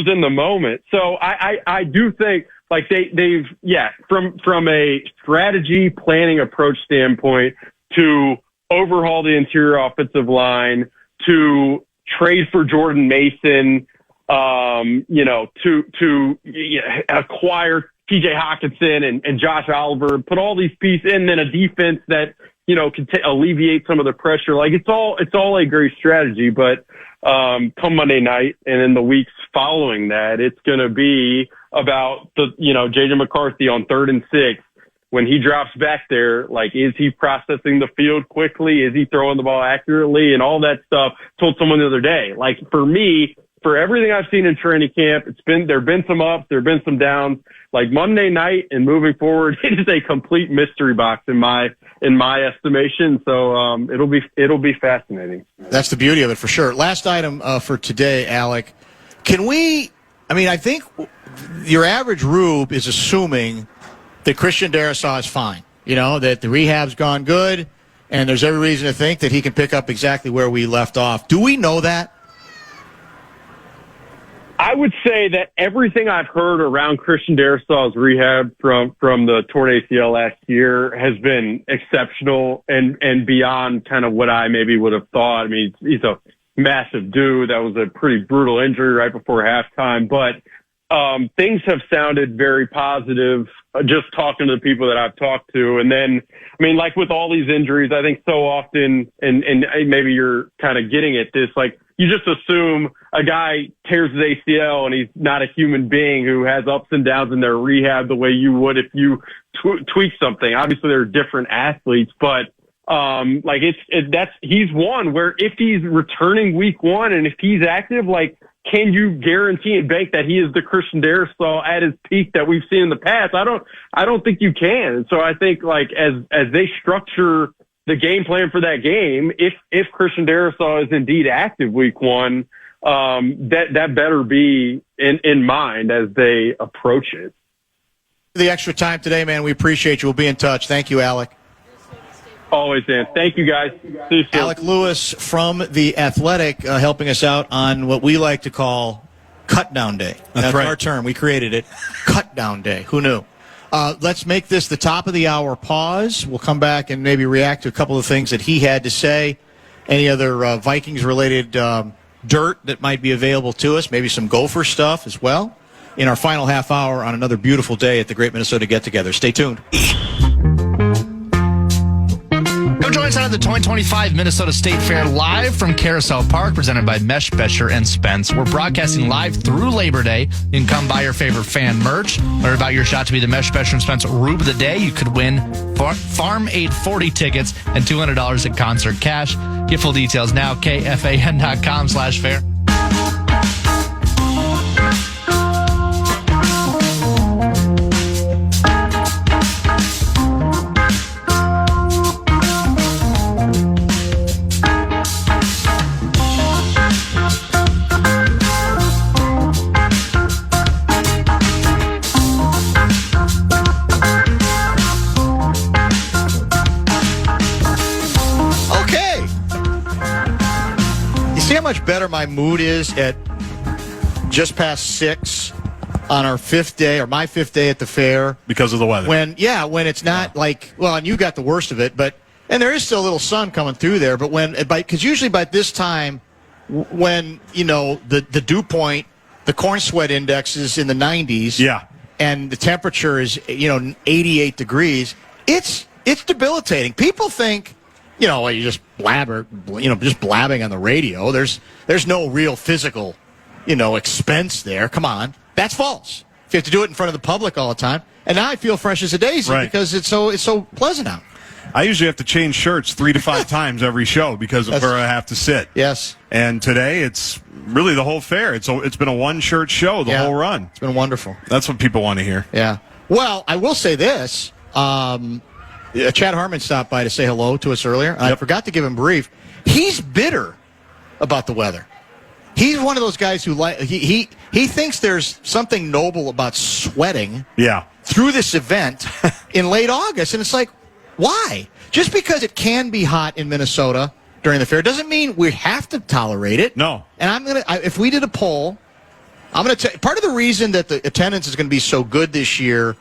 in the moment. So I do think like they've from a strategy planning approach standpoint, to overhaul the interior offensive line, to trade for Jordan Mason, to acquire TJ Hawkinson and Josh Oliver, put all these pieces in, then a defense that, can alleviate some of the pressure. Like it's all a great strategy, but, come Monday night and in the weeks following that, it's going to be about J.J. McCarthy on 3rd and 6. When he drops back there, like, is he processing the field quickly? Is he throwing the ball accurately? And all that stuff. Told someone the other day, like, for me, for everything I've seen in training camp, there have been some ups, there have been some downs. Like Monday night and moving forward, it is a complete mystery box in my estimation. So it'll be fascinating. That's the beauty of it for sure. Last item for today, Alec. I think your average Rube is assuming that Christian Darrisaw is fine. That the rehab's gone good, and there's every reason to think that he can pick up exactly where we left off. Do we know that? I would say that everything I've heard around Christian Darrisaw's rehab from the torn ACL last year has been exceptional and beyond kind of what I maybe would have thought. He's a massive dude. That was a pretty brutal injury right before halftime, but things have sounded very positive just talking to the people that I've talked to. And then, like with all these injuries, I think so often, and maybe you're kind of getting at this, like, you just assume a guy tears his ACL and he's not a human being who has ups and downs in their rehab the way you would if you tweak something. Obviously, there are different athletes, but he's one where if he's returning week one and if he's active, like, can you guarantee and bank that he is the Christian Darrisaw at his peak that we've seen in the past? I don't think you can. And so I think, like, as they structure the game plan for that game, if Christian Darrisaw is indeed active week one, that better be in mind as they approach it. The extra time today, man. We appreciate you. We'll be in touch. Thank you, Alec. Always, Dan. Thank you, guys. See you soon. Alec Lewis from The Athletic helping us out on what we like to call Cut Down Day. That's right. Our term. We created it. Cut Down Day. Who knew? Let's make this the top of the hour pause. We'll come back and maybe react to a couple of things that he had to say. Any other Vikings-related dirt that might be available to us. Maybe some Gopher stuff as well. In our final half hour on another beautiful day at the Great Minnesota Get-Together. Stay tuned. Come join us on the 2025 Minnesota State Fair live from Carousel Park, presented by Mesh, Besher, and Spence. We're broadcasting live through Labor Day. You can come buy your favorite fan merch. Learn about your shot to be the Mesh, Besher, and Spence Rube of the Day. You could win Farm 840 tickets and $200 in concert cash. Get full details now, KFAN.com/fair. Much better my mood is at just past 6 on our fifth day, or my fifth day at the fair. Because of the weather. When it's not like, well, and you got the worst of it, and there is still a little sun coming through there, but because usually by this time, when, the dew point, the corn sweat index is in the 90s. Yeah. And the temperature is, 88 degrees, it's debilitating. People think, you just blabber, just blabbing on the radio. There's no real physical, expense there. Come on. That's false. If you have to do it in front of the public all the time. And now I feel fresh as a daisy because it's so pleasant out. I usually have to change shirts 3 to 5 times every show because of where I have to sit. Yes. And today it's really the whole fair. It's been a one-shirt show the whole run. It's been wonderful. That's what people want to hear. Yeah. Well, I will say this. Chad Harmon stopped by to say hello to us earlier. I forgot to give him a brief. He's bitter about the weather. He's one of those guys who he thinks there's something noble about sweating through this event in late August. And it's like, why? Just because it can be hot in Minnesota during the fair doesn't mean we have to tolerate it. No. And if we did a poll, I'm going to tell you, part of the reason that the attendance is going to be so good this year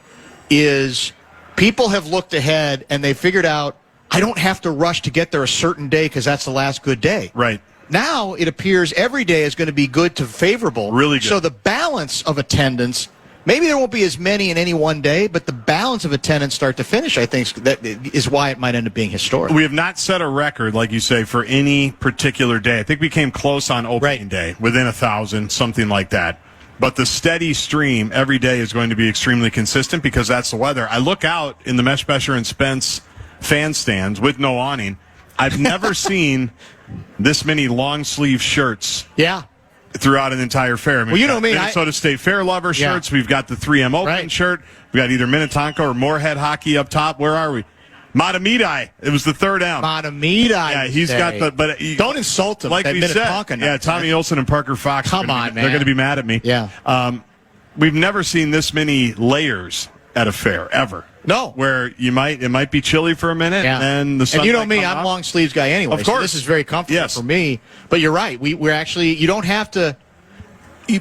is people have looked ahead and they figured out, I don't have to rush to get there a certain day because that's the last good day. Right. Now it appears every day is going to be good to favorable. Really good. So the balance of attendance, maybe there won't be as many in any one day, but the balance of attendance start to finish, I think, that is why it might end up being historic. We have not set a record, like you say, for any particular day. I think we came close on opening day, within 1,000, something like that. But the steady stream every day is going to be extremely consistent because that's the weather. I look out in the Mesh, Besher, and Spence fan stands with no awning. I've never seen this many long-sleeve shirts throughout an entire fair. I mean, well, you know me. Minnesota State Fair lover shirts. We've got the 3M Open shirt. We've got either Minnetonka or Moorhead hockey up top. Where are we? Matamidi. It was the third out. Matamidi. Yeah, he's got the. But don't insult him. Like we said. Yeah, Tommy Olsen and Parker Fox. Come on, man. They're going to be mad at me. Yeah. We've never seen this many layers at a fair ever. No. Where it might be chilly for a minute, and the sun. And you know me, I'm a long sleeves guy anyway. Of course, so this is very comfortable for me. But you're right. We're actually. You don't have to.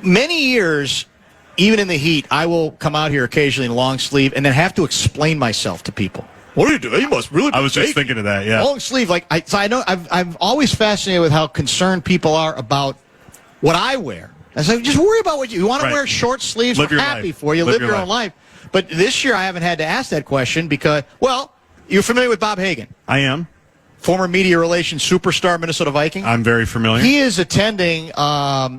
Many years. Even in the heat, I will come out here occasionally in long sleeve and then have to explain myself to people. What are you doing? You must really. I was just thinking of that. Yeah, long sleeve. I know. I'm always fascinated with how concerned people are about what I wear. I say, just worry about what you want to wear. Short sleeves. We're happy for you. Live your own life. But this year, I haven't had to ask that question because, well, you're familiar with Bob Hagan. I am. former media relations superstar, Minnesota Viking. I'm very familiar. He is attending,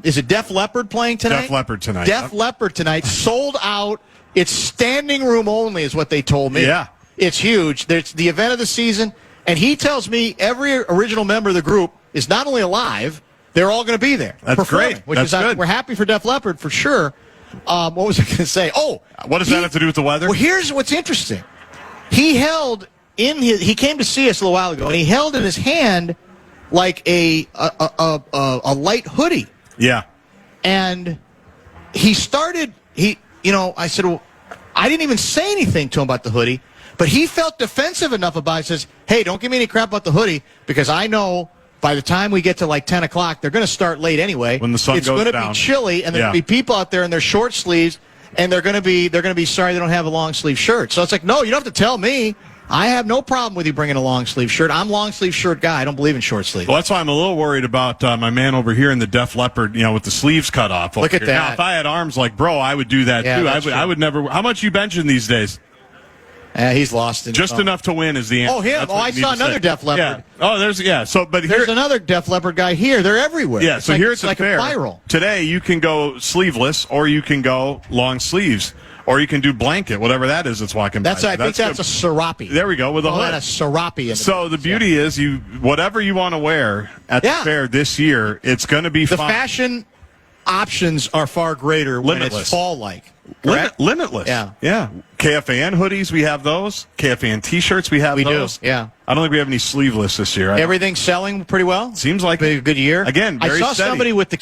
is it Def Leppard playing tonight? Def Leppard tonight. Def Leppard tonight. Sold out. It's standing room only is what they told me. Yeah. It's huge. It's the event of the season. And he tells me every original member of the group is not only alive, they're all going to be there. That's great. Which That's is good. We're happy for Def Leppard for sure. What was I going to say? Oh, what does that have to do with the weather? Well, here's what's interesting. He came to see us a little while ago, and he held in his hand like a light hoodie. Yeah. And I said, well, I didn't even say anything to him about the hoodie, but he felt defensive enough about it. He says, hey, don't give me any crap about the hoodie, because I know by the time we get to like 10 o'clock, they're going to start late anyway. When the sun goes down. It's going to be chilly, and there's going to be people out there in their short sleeves, and they're going to be sorry they don't have a long sleeve shirt. So it's like, no, you don't have to tell me. I have no problem with you bringing a long sleeve shirt. I'm a long sleeve shirt guy. I don't believe in short sleeve. Well, that's why I'm a little worried about my man over here in the Def Leppard, with the sleeves cut off. Look at here. that. Now, if I had arms like bro, I would do that too. I would never. How much you benching these days? He's lost in just enough to win is the answer. Oh, him. I saw another Def Leppard. Yeah. Oh, there's another Def Leppard guy here. They're everywhere. Yeah. So here it's like fair. A viral. Today you can go sleeveless, or you can go long sleeves, or you can do blanket, whatever that is. That's walking. I think that's a serape. There we go with a hood. A serape. So the beauty is whatever you want to wear at the fair this year, it's going to be the fun. Fashion options are far greater when it's fall-like. Limitless. Yeah. KFAN hoodies, we have those. KFAN T-shirts, we have those. Do, yeah. I don't think we have any sleeveless this year. Everything's selling pretty well? Seems like a good year. Again, very I saw steady. somebody with the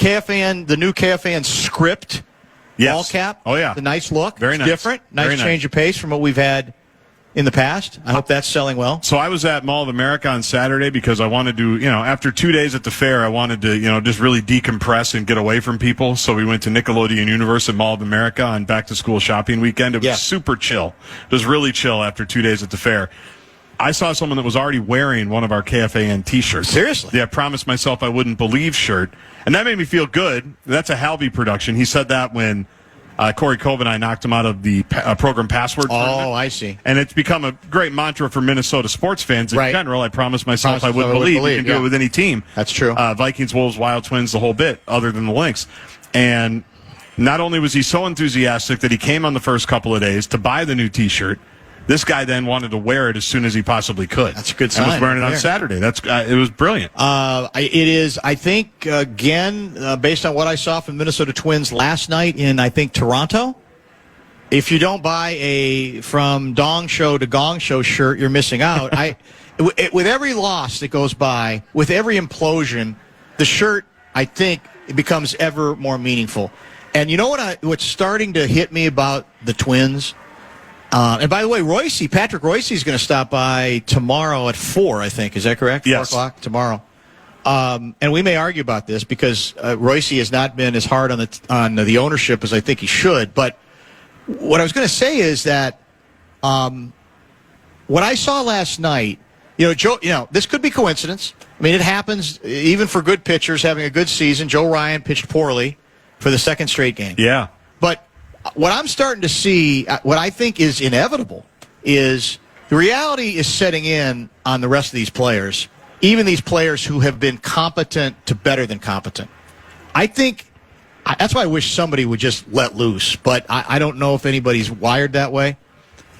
new KFAN script ball cap. Oh, yeah. The nice look. Very nice. Different. Nice change of pace from what we've had in the past. I hope that's selling well. So I was at Mall of America on Saturday because I wanted to, after 2 days at the fair, I wanted to, just really decompress and get away from people. So we went to Nickelodeon Universe at Mall of America on back-to-school shopping weekend. It was super chill. It was really chill after 2 days at the fair. I saw someone that was already wearing one of our KFAN T-shirts. Seriously? Yeah, I promised myself I wouldn't believe shirt. And that made me feel good. That's a Halvey production. He said that when Corey Cove and I knocked him out of the program password tournament. Oh, I see. And it's become a great mantra for Minnesota sports fans in general. I promised myself I wouldn't believe. You can do it with any team. That's true. Vikings, Wolves, Wild, Twins, the whole bit, other than the Lynx. And not only was he so enthusiastic that he came on the first couple of days to buy the new T-shirt, this guy then wanted to wear it as soon as he possibly could. That's a good sign. And was wearing it on Saturday. It was brilliant. It is, I think, again, based on what I saw from Minnesota Twins last night in, I think, Toronto, if you don't buy a from Dong Show to Gong Show shirt, you're missing out. With every loss that goes by, with every implosion, the shirt, I think, it becomes ever more meaningful. And you know what's starting to hit me about the Twins? And by the way, Patrick Royce is going to stop by tomorrow at 4, I think. Is that correct? Yes. 4 o'clock tomorrow. And we may argue about this because Royce has not been as hard on the ownership as I think he should. But what I was going to say is that what I saw last night, Joe, this could be coincidence. I mean, it happens even for good pitchers having a good season. Joe Ryan pitched poorly for the second straight game. Yeah. But what I'm starting to see, what I think is inevitable, is the reality is setting in on the rest of these players, even these players who have been competent to better than competent. I think that's why I wish somebody would just let loose, but I don't know if anybody's wired that way.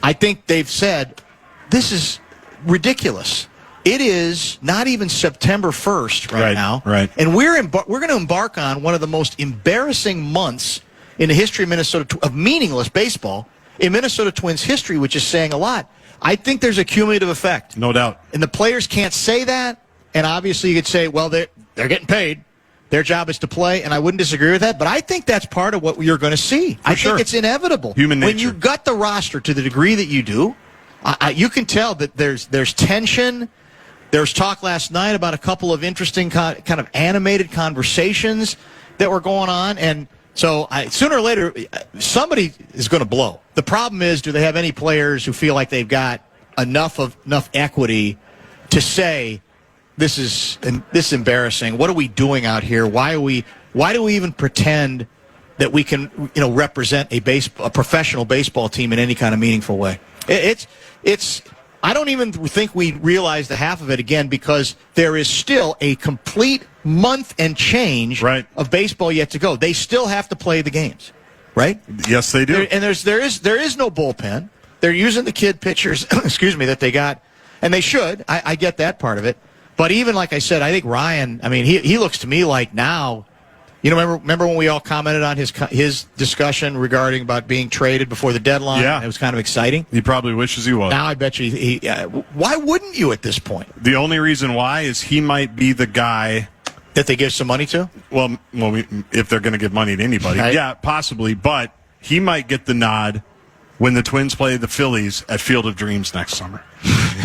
I think they've said, this is ridiculous. It is not even September 1st right now. Right. And we're going to embark on one of the most embarrassing months in the history of Minnesota, of meaningless baseball, in Minnesota Twins history, which is saying a lot. I think there's a cumulative effect. No doubt. And the players can't say that, and obviously you could say, well, they're getting paid. Their job is to play, and I wouldn't disagree with that, but I think that's part of what you're going to see. I think it's inevitable. Human nature. When you gut the roster to the degree that you do, you can tell that there's tension. There was talk last night about a couple of interesting kind of animated conversations that were going on, and so sooner or later, somebody is going to blow. The problem is, do they have any players who feel like they've got enough equity to say, this is embarrassing. What are we doing out here? Why do we even pretend that we can represent a professional baseball team in any kind of meaningful way? It's I don't even think we realize the half of it again because there is still a complete month and change of baseball yet to go. They still have to play the games, right? Yes, they do. And there is no bullpen. They're using the kid pitchers, that they got, and they should. I get that part of it. But even like I said, I think Ryan, I mean, he looks to me like now, remember when we all commented on his discussion regarding about being traded before the deadline? Yeah. It was kind of exciting. He probably wishes he was. Now I bet you why wouldn't you at this point? The only reason why is he might be the guy that they give some money to? Well, if they're going to give money to anybody. Right. Yeah, possibly. But he might get the nod when the Twins play the Phillies at Field of Dreams next summer.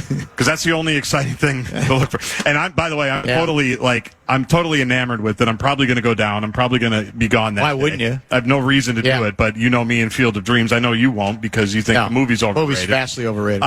Because that's the only exciting thing to look for. And by the way, I'm totally enamored with it. I'm probably going to go down. I'm probably going to be gone that Why day. Wouldn't you? I have no reason to do it, but you know me in Field of Dreams. I know you won't because you think the movie's overrated. Movie's vastly overrated.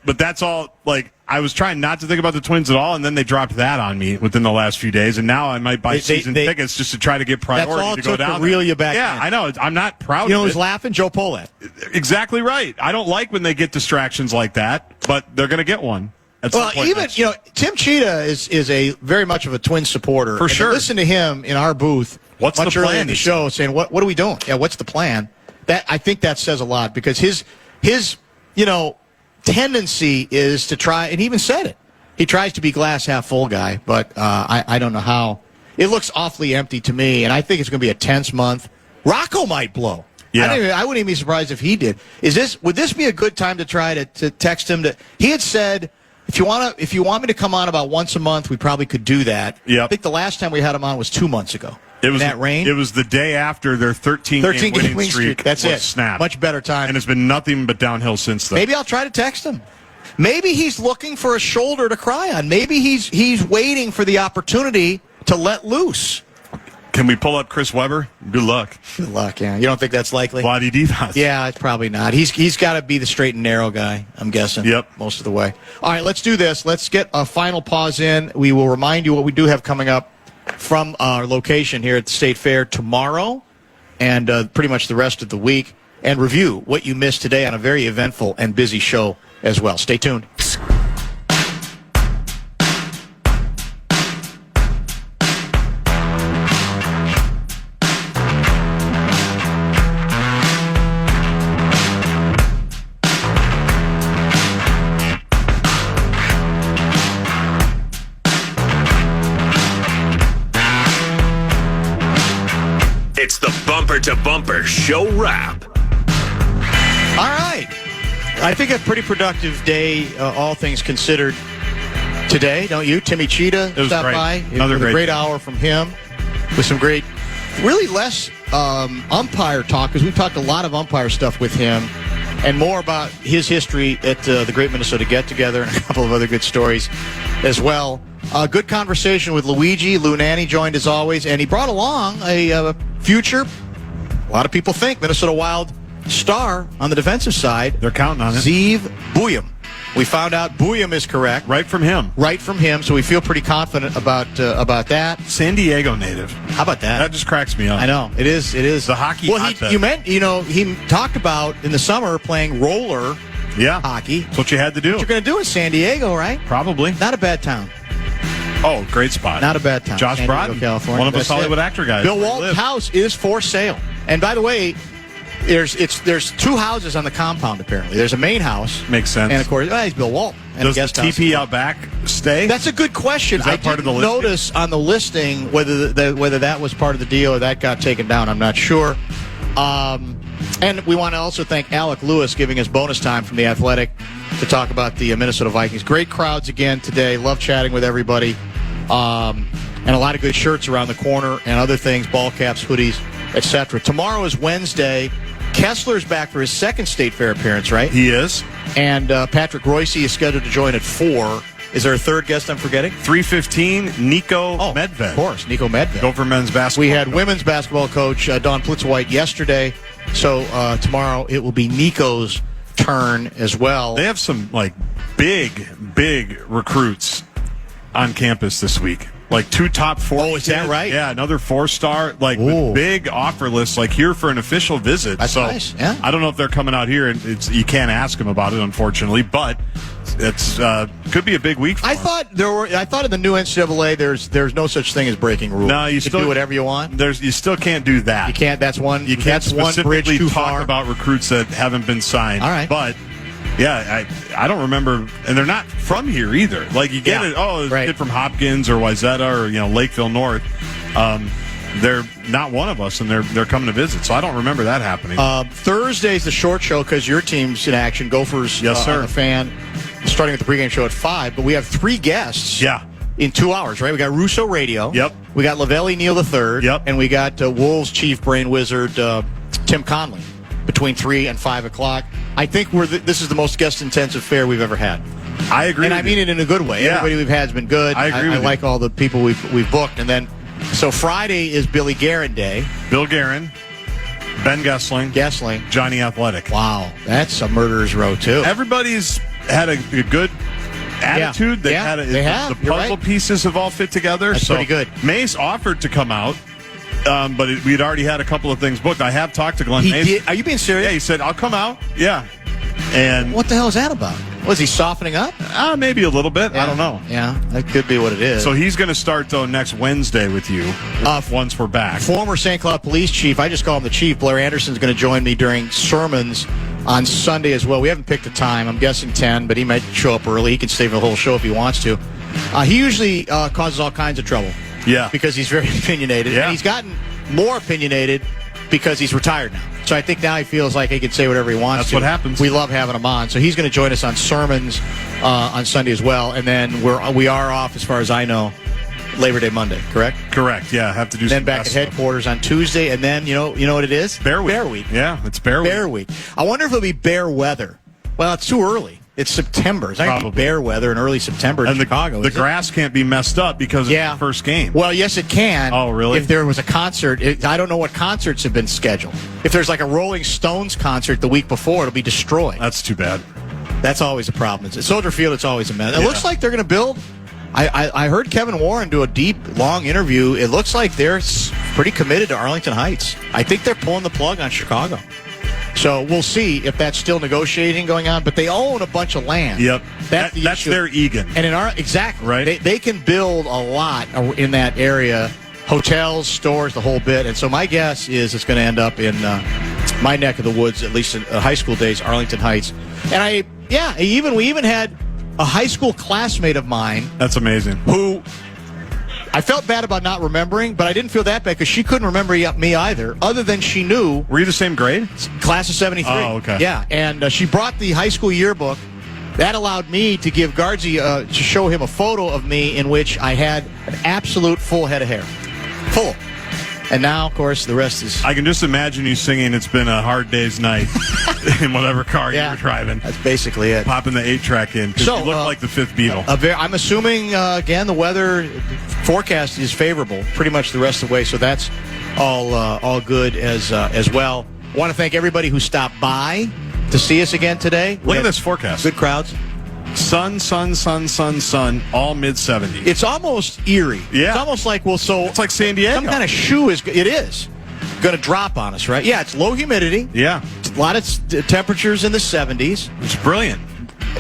But that's all, I was trying not to think about the Twins at all, and then they dropped that on me within the last few days, and now I might buy season tickets just to try to get priority to go down. To reel you back in. I know. I'm not proud of it. You know who's laughing? Joe Polat. Exactly right. I don't like when they get distractions like that, but they're going to get one. Well, even, Tim Cheetah is a very much of a Twins supporter. For sure. Listen to him in our booth much earlier in the show saying, what are we doing? Yeah, what's the plan? I think that says a lot because his tendency is to try, and he even said it. He tries to be glass half full guy, but I don't know how. It looks awfully empty to me, and I think it's going to be a tense month. Rocco might blow. Yeah. I wouldn't even be surprised if he did. Would this be a good time to try to text him? He had said, if you want me to come on about once a month, we probably could do that. Yep. I think the last time we had him on was 2 months ago. It was that rain. It was the day after their 13-game winning streak. That's was it. Snapped. Much better time. And it's been nothing but downhill since then. Maybe I'll try to text him. Maybe he's looking for a shoulder to cry on. Maybe he's waiting for the opportunity to let loose. Can we pull up Chris Webber? Good luck. Good luck, yeah. You don't think that's likely? Vladi Divac. Yeah, it's probably not. He's got to be the straight and narrow guy, I'm guessing. Yep. Most of the way. All right, let's do this. Let's get a final pause in. We will remind you what we do have coming up from our location here at the State Fair tomorrow and pretty much the rest of the week, and review what you missed today on a very eventful and busy show as well. Stay tuned. It's the Bumper to Bumper Show Wrap. All right. I think a pretty productive day, all things considered, today, don't you? Timmy Cheetah stopped by. Another great hour from him with some great, really less umpire talk, because we've talked a lot of umpire stuff with him and more about his history at the Great Minnesota Get-Together and a couple of other good stories as well. Good conversation with Luigi. Lou Nanni joined as always, and he brought along a future, a lot of people think, Minnesota Wild star on the defensive side. They're counting on it. Zeev Buium. We found out Buium is correct. Right from him. Right from him, so we feel pretty confident about that. San Diego native. How about that? That just cracks me up. I know. It is. The hockey hotbed. He talked about in the summer playing roller hockey. That's what you had to do. What you're going to do in San Diego, right? Probably. Not a bad town. Oh, great spot. Not a bad town. Josh San Diego, Broughton, California. one of us Hollywood actor guys. Bill Walton's house is for sale. And by the way, there's two houses on the compound, apparently. There's a main house. Makes sense. And, of course, he's Bill Walton. And does the TP out back stay? That's a good question. Is that part of the listing? Notice on the listing whether that was part of the deal or that got taken down. I'm not sure. And we want to also thank Alec Lewis giving us bonus time from The Athletic to talk about the Minnesota Vikings. Great crowds again today. Love chatting with everybody. And a lot of good shirts around the corner and other things, ball caps, hoodies, etc. Tomorrow is Wednesday. Kessler's back for his second State Fair appearance, right? He is. And Patrick Royce is scheduled to join at 4. Is there a third guest I'm forgetting? 3:15, Nico Medved. Of course, Nico Medved. Go for men's basketball. We had women's basketball coach Dawn Plitzwhite yesterday. So tomorrow it will be Nico's turn as well. They have some big recruits on campus this week. Like 2 top 4. Oh, is that right? Yeah, another 4-star. With big offer lists, here for an official visit. That's nice. Yeah. I don't know if they're coming out here, and you can't ask them about it, unfortunately. But it's could be a big week for him. I thought in the new NCAA there's no such thing as breaking rules. No, you still do whatever you want. You still can't do that. You can't. That's one. You can't specifically bridge too talk far. about recruits that haven't been signed. All right. But yeah, I don't remember, and they're not from here either. Like you get it. Oh, it's a kid from Hopkins or Wayzata or Lakeville North. They're not one of us, and they're coming to visit. So I don't remember that happening. Thursday's the short show because your team's in action. Gophers, yes, sir. On the Fan, starting with the pregame show at 5. But we have 3 guests. Yeah. In 2 hours, right? We got Russo Radio. Yep. We got Lavelli Neal III. Yep. And we got Wolves chief brain wizard Tim Conley between 3 and 5 o'clock. I think this is the most guest-intensive fair we've ever had. I agree. And I mean it in a good way. Yeah. Everybody we've had has been good. I agree. I like all the people we've booked. And then, so Friday is Billy Guerin Day. Bill Guerin, Ben Gessling, Johnny Athletic. Wow, that's a murderer's row too. Everybody's had a good attitude. They have. The puzzle pieces have all fit together. That's pretty good. Mace offered to come out, but we'd already had a couple of things booked. I have talked to Glenn Mace. Are you being serious? Yeah, he said, I'll come out. Yeah. And what the hell is that about? Was he softening up? Maybe a little bit. Yeah. I don't know. Yeah, that could be what it is. So he's going to start, though, next Wednesday with you once we're back. Former St. Cloud Police Chief, I just call him the Chief, Blair Anderson's going to join me during sermons on Sunday as well. We haven't picked a time. I'm guessing 10, but he might show up early. He can stay for the whole show if he wants to. He usually causes all kinds of trouble. Yeah. Because he's very opinionated. Yeah. And he's gotten more opinionated because he's retired now. So I think now he feels like he can say whatever he wants. That's what happens. We love having him on. So he's going to join us on sermons on Sunday as well. And then we are off, as far as I know, Labor Day Monday, correct? Correct, yeah. Have to do then some back at headquarters on Tuesday. And then, you know what it is? Bear Week. Bear Week. Yeah, it's Bear Week. Bear Week. I wonder if it'll be bear weather. Well, it's too early. It's September. It's not going to be bear weather in early September in Chicago. The grass can't be messed up because of the first game. Well, yes, it can. Oh, really? If there was a concert, I don't know what concerts have been scheduled. If there's like a Rolling Stones concert the week before, it'll be destroyed. That's too bad. That's always a problem. At Soldier Field, it's always a mess. It looks like they're going to build. I heard Kevin Warren do a deep, long interview. It looks like they're pretty committed to Arlington Heights. I think they're pulling the plug on Chicago. So we'll see if that's still negotiating going on. But they own a bunch of land. Yep. That's their Egan. And exactly. Right. They can build a lot in that area. Hotels, stores, the whole bit. And so my guess is it's going to end up in my neck of the woods, at least in high school days, Arlington Heights. And we even had a high school classmate of mine. That's amazing. Who I felt bad about not remembering, but I didn't feel that bad because she couldn't remember me either, other than she knew. Were you the same grade? Class of 73. Oh, okay. Yeah, and she brought the high school yearbook. That allowed me to give Guardsy, to show him a photo of me in which I had an absolute full head of hair. Full. And now, of course, the rest is... I can just imagine you singing It's Been a Hard Day's Night in whatever car you were driving. That's basically it. Popping the 8-track in. So, you look like the fifth Beatle. I'm assuming, again, the weather forecast is favorable pretty much the rest of the way, so that's all good as well. I want to thank everybody who stopped by to see us again today. Look at this forecast. Good crowds. Sun, all mid-70s. It's almost eerie. Yeah. It's almost like, it's like San Diego. Some kind of shoe is going to drop on us, right? Yeah, it's low humidity. Yeah. A lot of temperatures in the 70s. It's brilliant.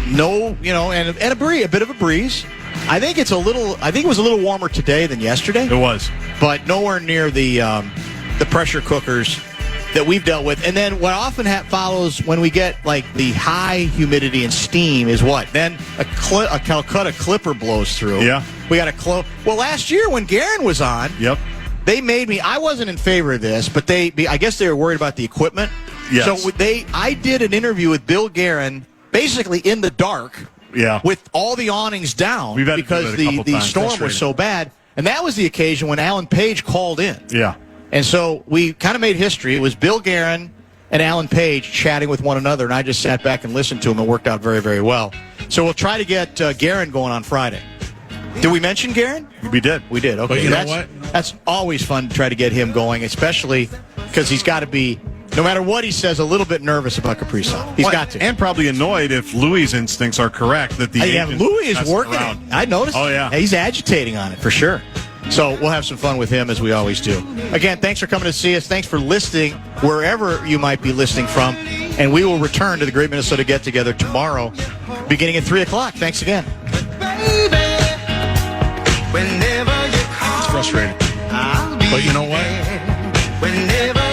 No, and a bit of a breeze. I think it was a little warmer today than yesterday. It was. But nowhere near the pressure cookers that we've dealt with. And then what often follows when we get like the high humidity and steam is what? Then a Calcutta Clipper blows through. Yeah. We got well, last year when Guerin was on, yep, they made me, I wasn't in favor of this, but I guess they were worried about the equipment. Yes. So I did an interview with Bill Guerin basically in the dark. Yeah. With all the awnings down because the storm was so bad. And that was the occasion when Alan Page called in. Yeah. And so we kind of made history. It was Bill Guerin and Alan Page chatting with one another, and I just sat back and listened to them. It worked out very, very well. So we'll try to get Guerin going on Friday. Did we mention Guerin? We did. We did. Okay. But you know what? That's always fun to try to get him going, especially because he's got to be, no matter what he says, a little bit nervous about Capri Sun. He's got to. And probably annoyed if Louis' instincts are correct that the Louis is working it. I noticed. Oh, yeah. He's agitating on it for sure. So we'll have some fun with him as we always do. Again, thanks for coming to see us. Thanks for listening wherever you might be listening from. And we will return to the Great Minnesota Get-Together tomorrow beginning at 3 o'clock. Thanks again. It's frustrating. But you know what?